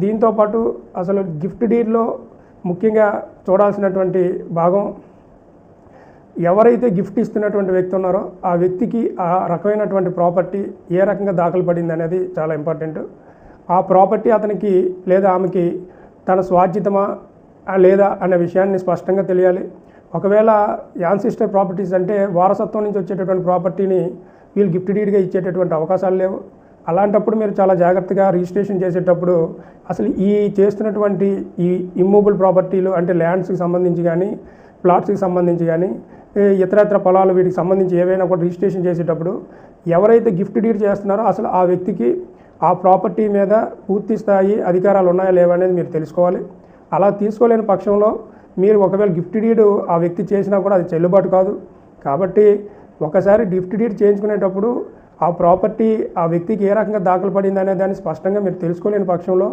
దీంతో పాటు అసలు గిఫ్ట్ డీడ్లో ముఖ్యంగా చూడాల్సినటువంటి భాగం, ఎవరైతే గిఫ్ట్ ఇస్తున్నటువంటి వ్యక్తి ఉన్నారో ఆ వ్యక్తికి ఆ రకమైనటువంటి ప్రాపర్టీ ఏ రకంగా దాఖలు పడింది అనేది చాలా ఇంపార్టెంట్. ఆ ప్రాపర్టీ అతనికి లేదా ఆమెకి తన స్వార్జితమా లేదా అనే విషయాన్ని స్పష్టంగా తెలియాలి. ఒకవేళ యాన్సిస్టర్ ప్రాపర్టీస్ అంటే వారసత్వం నుంచి వచ్చేటటువంటి ప్రాపర్టీని వీళ్ళు గిఫ్ట్ డీడ్గా ఇచ్చేటటువంటి అవకాశాలు లేవు. అలాంటప్పుడు మీరు చాలా జాగ్రత్తగా రిజిస్ట్రేషన్ చేసేటప్పుడు అసలు ఈ చేస్తున్నటువంటి ఈ ఇమ్మూవబుల్ ప్రాపర్టీలు అంటే ల్యాండ్స్కి సంబంధించి కానీ, ప్లాట్స్కి సంబంధించి కానీ, ఇతరత్ర పొలాలు వీటికి సంబంధించి ఏవైనా కూడా రిజిస్ట్రేషన్ చేసేటప్పుడు ఎవరైతే గిఫ్ట్ డీడ్ చేస్తున్నారో అసలు ఆ వ్యక్తికి ఆ ప్రాపర్టీ మీద పూర్తి స్థాయి అధికారాలు ఉన్నాయా లేవా అనేది మీరు తెలుసుకోవాలి. అలా తీసుకోలేని పక్షంలో మీరు ఒకవేళ గిఫ్ట్ డీడ్ ఆ వ్యక్తి చేసినా కూడా అది చెల్లుబాటు కాదు. కాబట్టి ఒకసారి గిఫ్ట్ డీడ్ చేయించుకునేటప్పుడు ఆ ప్రాపర్టీ ఆ వ్యక్తికి ఏ రకంగా దాఖలు పడింది అనే దాన్ని స్పష్టంగా మీరు తెలుసుకోలేని పక్షంలో